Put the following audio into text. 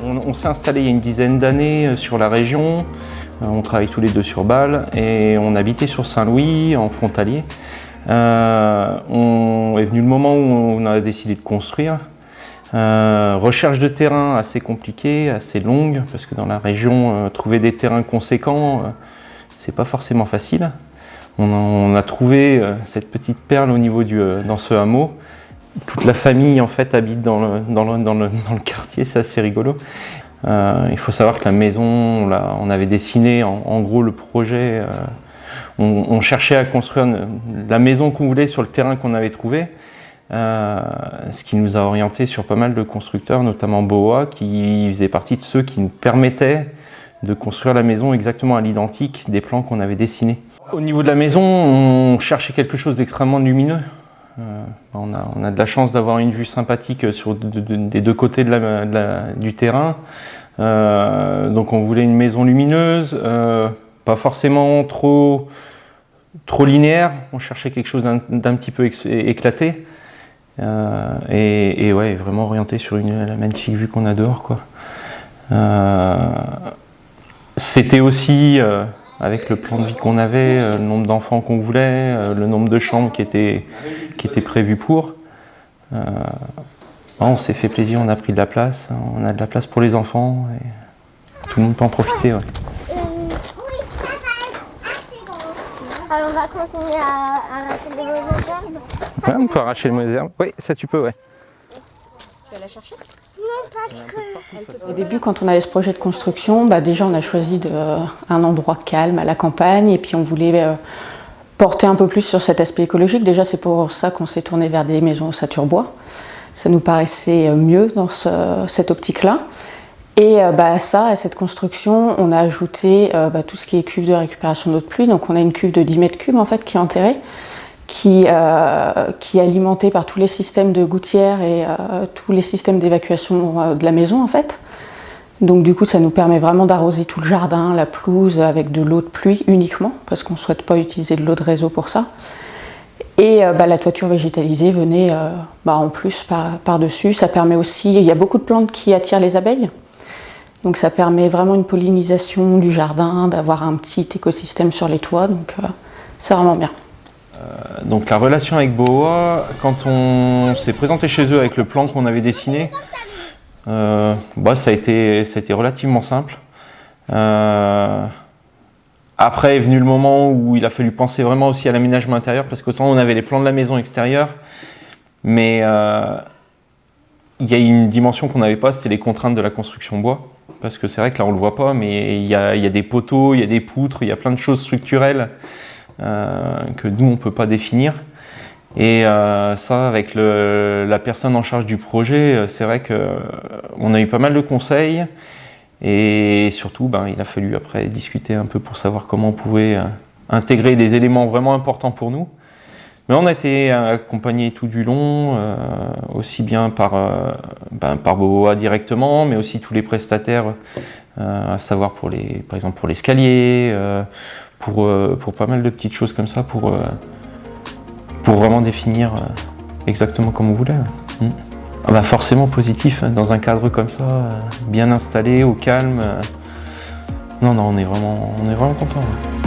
On s'est installé il y a une dizaine d'années sur la région. On travaille tous les deux sur Bâle et on habitait sur Saint-Louis, en frontalier. Est venu le moment où on a décidé de construire. Recherche de terrain assez compliquée, assez longue, parce que dans la région, trouver des terrains conséquents, c'est pas forcément facile. On a trouvé cette petite perle au niveau dans ce hameau. Toute la famille en fait habite dans le quartier, c'est assez rigolo. Il faut savoir que la maison, on avait dessiné en gros le projet. On cherchait à construire la maison qu'on voulait sur le terrain qu'on avait trouvé. Ce qui nous a orienté sur pas mal de constructeurs, notamment BOA, qui faisait partie de ceux qui nous permettaient de construire la maison exactement à l'identique des plans qu'on avait dessinés. Au niveau de la maison, on cherchait quelque chose d'extrêmement lumineux. On a de la chance d'avoir une vue sympathique des deux côtés du terrain. Donc on voulait une maison lumineuse, pas forcément trop linéaire. On cherchait quelque chose d'un petit peu éclaté. Et ouais, vraiment orienté sur la magnifique vue qu'on a dehors, quoi. C'était aussi, avec le plan de vie qu'on avait, le nombre d'enfants qu'on voulait, le nombre de chambres qui était prévu pour. On s'est fait plaisir, on a pris de la place, on a de la place pour les enfants et tout le monde peut en profiter. Ouais. Alors on va continuer à arracher les mauvaises herbes. Ouais, on peut arracher les mauvaises herbes. Oui, ça tu peux, ouais. Tu vas la chercher? Non, parce que... Au début, quand on avait ce projet de construction, déjà on a choisi un endroit calme à la campagne et puis on voulait porter un peu plus sur cet aspect écologique. Déjà, c'est pour ça qu'on s'est tourné vers des maisons ossature-bois. Ça nous paraissait mieux dans cette optique-là. Et à cette construction, on a ajouté tout ce qui est cuve de récupération d'eau de pluie. Donc on a une cuve de 10 mètres cubes en fait, qui est enterrée, qui est alimentée par tous les systèmes de gouttières et tous les systèmes d'évacuation de la maison en fait. Donc du coup, ça nous permet vraiment d'arroser tout le jardin, la pelouse avec de l'eau de pluie uniquement, parce qu'on ne souhaite pas utiliser de l'eau de réseau pour ça. Et la toiture végétalisée venait en plus par-dessus. Ça permet aussi, il y a beaucoup de plantes qui attirent les abeilles. Donc ça permet vraiment une pollinisation du jardin, d'avoir un petit écosystème sur les toits, donc c'est vraiment bien. Donc la relation avec BOA, quand on s'est présenté chez eux avec le plan qu'on avait dessiné, ça a été relativement simple. Après est venu le moment où il a fallu penser vraiment aussi à l'aménagement intérieur, parce qu'autant on avait les plans de la maison extérieure, mais il y a une dimension qu'on n'avait pas, c'était les contraintes de la construction bois. Parce que c'est vrai que là on le voit pas, mais il y a des poteaux, il y a des poutres, il y a plein de choses structurelles que nous on peut pas définir. Et ça, avec la personne en charge du projet, c'est vrai qu'on a eu pas mal de conseils. Et surtout, il a fallu après discuter un peu pour savoir comment on pouvait intégrer des éléments vraiment importants pour nous. Mais on a été accompagnés tout du long, aussi bien par BOA directement, mais aussi tous les prestataires, à savoir par exemple pour l'escalier, pour pas mal de petites choses comme ça, pour vraiment définir exactement comme on voulait. Forcément positif, hein, dans un cadre comme ça, bien installé, au calme. Non, on est vraiment content. Ouais.